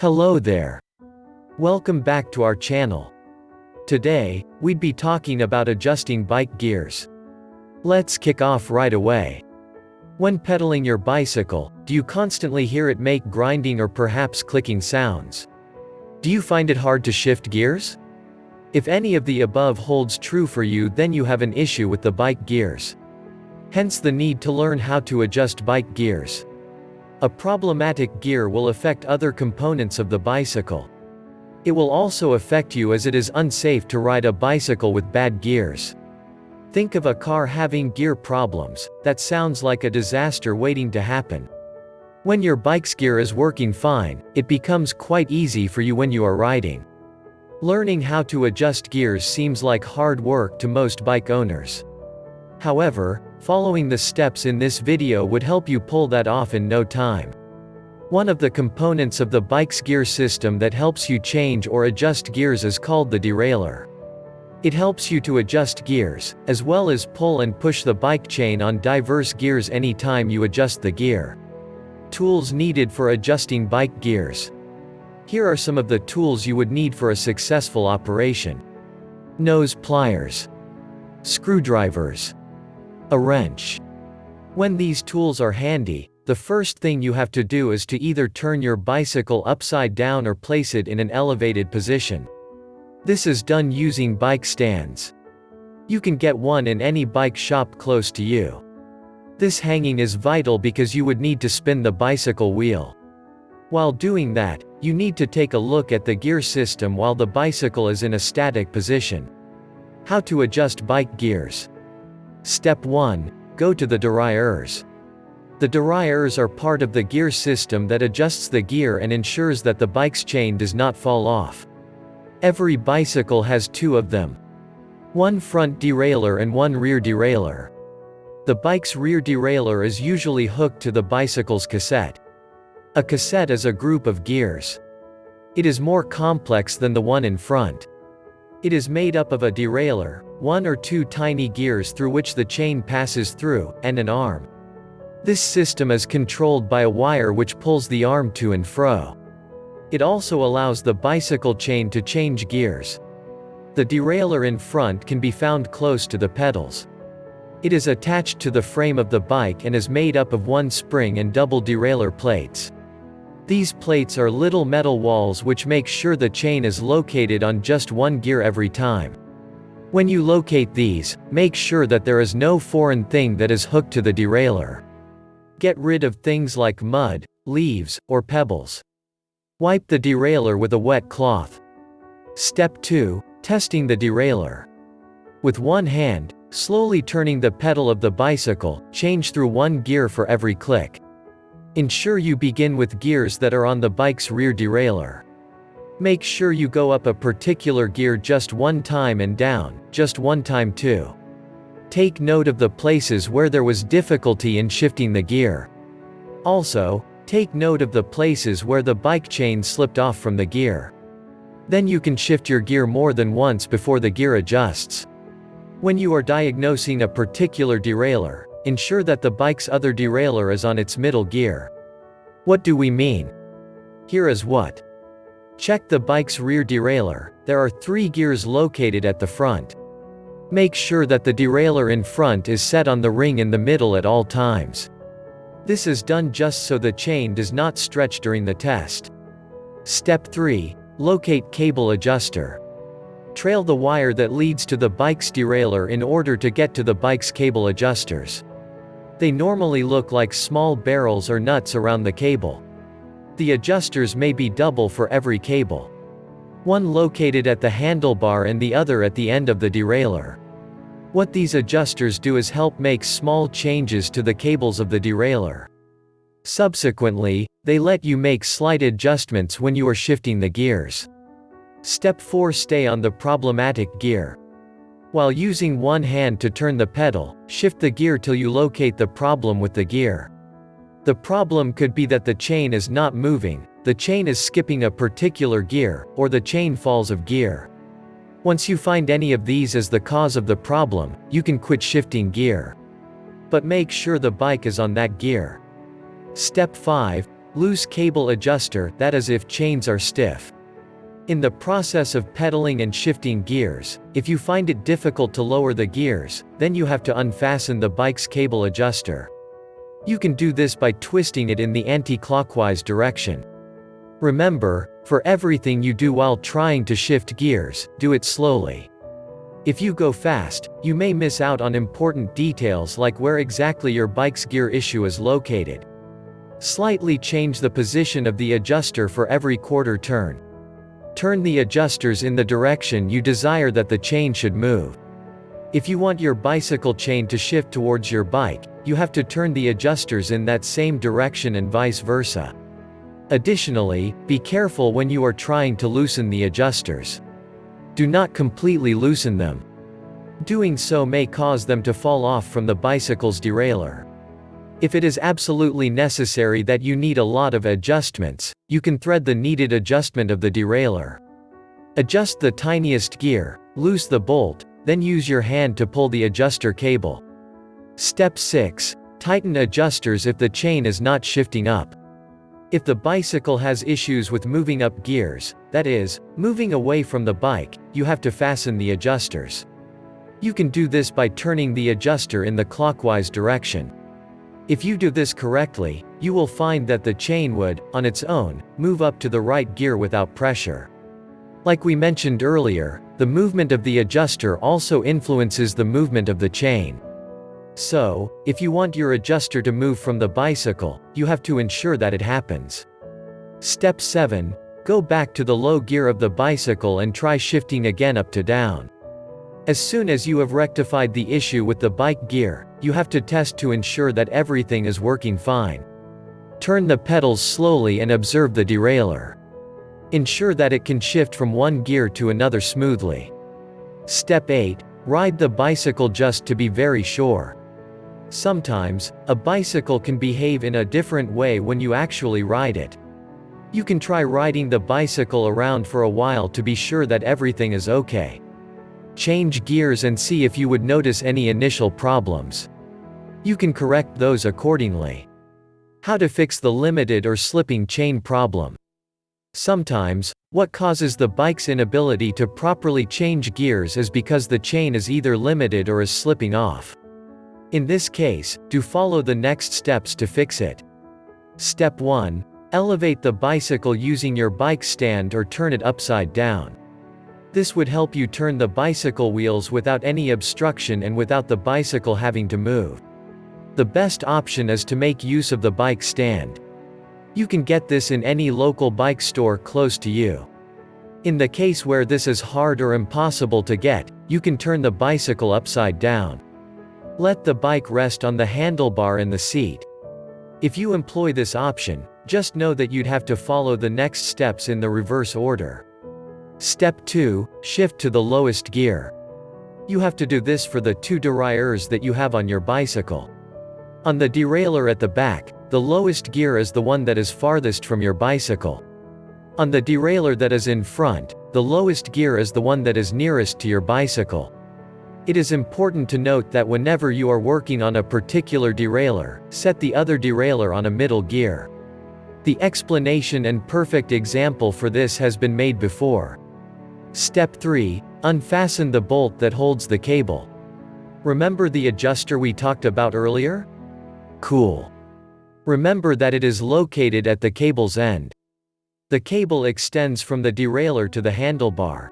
Hello there. Welcome back to our channel. Today, we'd be talking about adjusting bike gears. Let's kick off right away. When pedaling your bicycle, do you constantly hear it make grinding or perhaps clicking sounds? Do you find it hard to shift gears? If any of the above holds true for you, then you have an issue with the bike gears. Hence the need to learn how to adjust bike gears. A problematic gear will affect other components of the bicycle. It will also affect you as it is unsafe to ride a bicycle with bad gears. Think of a car having gear problems. That sounds like a disaster waiting to happen. When your bike's gear is working fine, it becomes quite easy for you when you are riding. Learning how to adjust gears seems like hard work to most bike owners. However, following the steps in this video would help you pull that off in no time. One of the components of the bike's gear system that helps you change or adjust gears is called the derailleur. It helps you to adjust gears, as well as pull and push the bike chain on diverse gears anytime you adjust the gear. Tools needed for adjusting bike gears. Here are some of the tools you would need for a successful operation. Nose pliers. Screwdrivers. A wrench. When these tools are handy, the first thing you have to do is to either turn your bicycle upside down or place it in an elevated position. This is done using bike stands. You can get one in any bike shop close to you. This hanging is vital because you would need to spin the bicycle wheel. While doing that, you need to take a look at the gear system while the bicycle is in a static position. How to adjust bike gears. Step 1. Go to the derailleurs. The derailleurs are part of the gear system that adjusts the gear and ensures that the bike's chain does not fall off. Every bicycle has two of them. One front derailleur and one rear derailleur. The bike's rear derailleur is usually hooked to the bicycle's cassette. A cassette is a group of gears. It is more complex than the one in front. It is made up of a derailleur, one or two tiny gears through which the chain passes through, and an arm. This system is controlled by a wire which pulls the arm to and fro. It also allows the bicycle chain to change gears. The derailleur in front can be found close to the pedals. It is attached to the frame of the bike and is made up of one spring and double derailleur plates. These plates are little metal walls which make sure the chain is located on just one gear every time. When you locate these, make sure that there is no foreign thing that is hooked to the derailleur. Get rid of things like mud, leaves, or pebbles. Wipe the derailleur with a wet cloth. Step 2. Testing the derailleur. With one hand, slowly turning the pedal of the bicycle, change through one gear for every click. Ensure you begin with gears that are on the bike's rear derailleur. Make sure you go up a particular gear just one time and down, just one time too. Take note of the places where there was difficulty in shifting the gear. Also, take note of the places where the bike chain slipped off from the gear. Then you can shift your gear more than once before the gear adjusts. When you are diagnosing a particular derailleur, ensure that the bike's other derailleur is on its middle gear. What do we mean? Here is what. Check the bike's rear derailleur. There are 3 gears located at the front. Make sure that the derailleur in front is set on the ring in the middle at all times. This is done just so the chain does not stretch during the test. Step 3. Locate cable adjuster. Trail the wire that leads to the bike's derailleur in order to get to the bike's cable adjusters. They normally look like small barrels or nuts around the cable. The adjusters may be double for every cable. One located at the handlebar and the other at the end of the derailleur. What these adjusters do is help make small changes to the cables of the derailleur. Subsequently, they let you make slight adjustments when you are shifting the gears. Step 4. Stay on the problematic gear. While using one hand to turn the pedal, shift the gear till you locate the problem with the gear. The problem could be that the chain is not moving, the chain is skipping a particular gear, or the chain falls of gear. Once you find any of these as the cause of the problem, you can quit shifting gear. But make sure the bike is on that gear. Step 5. loose cable adjuster, that is if chains are stiff. In the process of pedaling and shifting gears, if you find it difficult to lower the gears, then you have to unfasten the bike's cable adjuster. You can do this by twisting it in the anti-clockwise direction. Remember, for everything you do while trying to shift gears, do it slowly. If you go fast, you may miss out on important details like where exactly your bike's gear issue is located. Slightly change the position of the adjuster for every quarter turn. Turn the adjusters in the direction you desire that the chain should move. If you want your bicycle chain to shift towards your bike, you have to turn the adjusters in that same direction and vice versa. Additionally, be careful when you are trying to loosen the adjusters. Do not completely loosen them. Doing so may cause them to fall off from the bicycle's derailleur. If it is absolutely necessary that you need a lot of adjustments, you can thread the needed adjustment of the derailleur. Adjust the tiniest gear, loose the bolt, then use your hand to pull the adjuster cable. Step 6. Tighten adjusters if the chain is not shifting up. If the bicycle has issues with moving up gears, that is, moving away from the bike, you have to fasten the adjusters. You can do this by turning the adjuster in the clockwise direction. If you do this correctly, you will find that the chain would, on its own, move up to the right gear without pressure. Like we mentioned earlier, the movement of the adjuster also influences the movement of the chain. So, if you want your adjuster to move from the bicycle, you have to ensure that it happens. Step 7. Go back to the low gear of the bicycle and try shifting again up to down. As soon as you have rectified the issue with the bike gear, you have to test to ensure that everything is working fine. Turn the pedals slowly and observe the derailleur. Ensure that it can shift from one gear to another smoothly. Step 8. Ride the bicycle just to be very sure. Sometimes, a bicycle can behave in a different way when you actually ride it. You can try riding the bicycle around for a while to be sure that everything is okay. Change gears and see if you would notice any initial problems. You can correct those accordingly. How to fix the limited or slipping chain problem. Sometimes, what causes the bike's inability to properly change gears is because the chain is either limited or is slipping off. In this case, do follow the next steps to fix it. Step 1. Elevate the bicycle using your bike stand or turn it upside down. This would help you turn the bicycle wheels without any obstruction and without the bicycle having to move. The best option is to make use of the bike stand. You can get this in any local bike store close to you. In the case where this is hard or impossible to get, you can turn the bicycle upside down. Let the bike rest on the handlebar and the seat. If you employ this option, just know that you'd have to follow the next steps in the reverse order. Step 2. Shift to the lowest gear. You have to do this for the 2 derailleurs that you have on your bicycle. On the derailleur at the back, the lowest gear is the one that is farthest from your bicycle. On the derailleur that is in front, the lowest gear is the one that is nearest to your bicycle. It is important to note that whenever you are working on a particular derailleur, set the other derailleur on a middle gear. The explanation and perfect example for this has been made before. Step 3. Unfasten the bolt that holds the cable. Remember the adjuster we talked about earlier? Cool. Remember that it is located at the cable's end. The cable extends from the derailleur to the handlebar.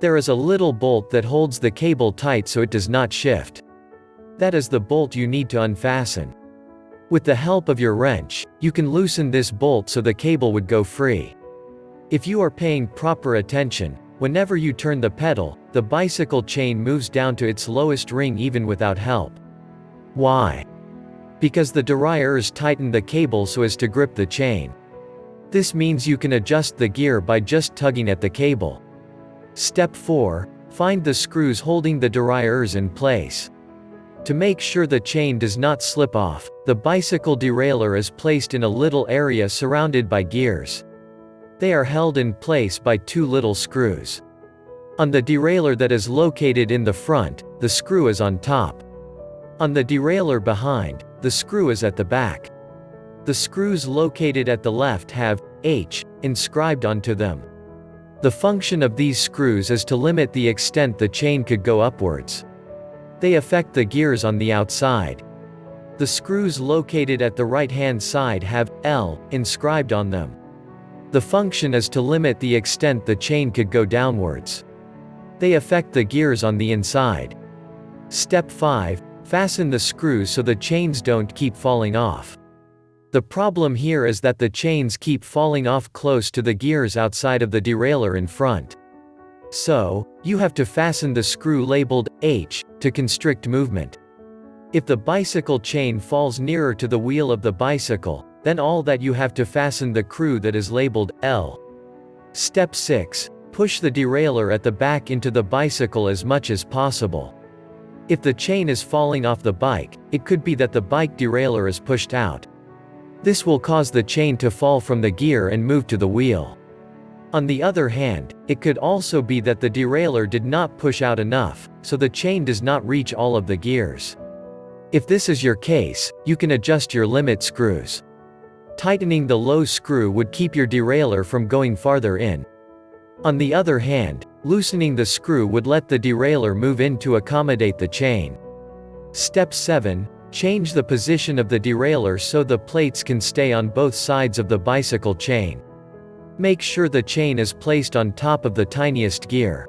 There is a little bolt that holds the cable tight so it does not shift. That is the bolt you need to unfasten. With the help of your wrench, you can loosen this bolt so the cable would go free. If you are paying proper attention, whenever you turn the pedal, the bicycle chain moves down to its lowest ring even without help. Why? Because the derailleurs tighten the cable so as to grip the chain. This means you can adjust the gear by just tugging at the cable. Step 4. Find the screws holding the derailleurs in place. To make sure the chain does not slip off, the bicycle derailleur is placed in a little area surrounded by gears. They are held in place by 2 little screws. On the derailleur that is located in the front, the screw is on top. On the derailleur behind, the screw is at the back. The screws located at the left have H inscribed onto them. The function of these screws is to limit the extent the chain could go upwards. They affect the gears on the outside. The screws located at the right-hand side have L inscribed on them. The function is to limit the extent the chain could go downwards. They affect the gears on the inside. Step 5. Fasten the screws so the chains don't keep falling off. The problem here is that the chains keep falling off close to the gears outside of the derailleur in front. So, you have to fasten the screw labeled H to constrict movement. If the bicycle chain falls nearer to the wheel of the bicycle, then all that you have to fasten the screw that is labeled L. Step 6. Push the derailleur at the back into the bicycle as much as possible. If the chain is falling off the bike, it could be that the bike derailleur is pushed out. This will cause the chain to fall from the gear and move to the wheel. On the other hand, it could also be that the derailleur did not push out enough, so the chain does not reach all of the gears. If this is your case, you can adjust your limit screws. Tightening the low screw would keep your derailleur from going farther in. On the other hand, loosening the screw would let the derailleur move in to accommodate the chain. Step 7. Change the position of the derailleur so the plates can stay on both sides of the bicycle chain. Make sure the chain is placed on top of the tiniest gear.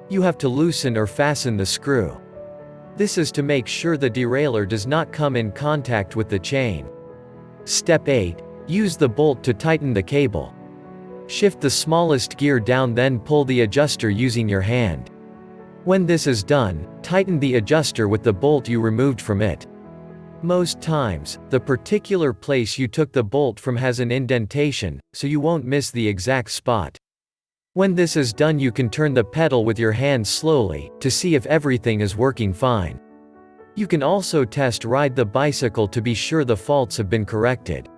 You have to loosen or fasten the screw. This is to make sure the derailleur does not come in contact with the chain. Step 8. Use the bolt to tighten the cable. Shift the smallest gear down, then pull the adjuster using your hand. When this is done, tighten the adjuster with the bolt you removed from it. Most times, the particular place you took the bolt from has an indentation, so you won't miss the exact spot. When this is done, you can turn the pedal with your hand slowly, to see if everything is working fine. You can also test ride the bicycle to be sure the faults have been corrected.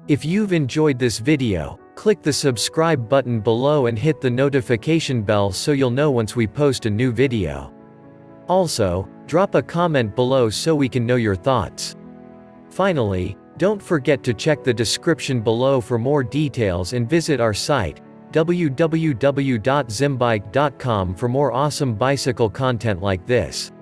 If you've enjoyed this video, click the subscribe button below and hit the notification bell so you'll know once we post a new video. Also, drop a comment below so we can know your thoughts. Finally, don't forget to check the description below for more details and visit our site, www.zimbike.com, for more awesome bicycle content like this.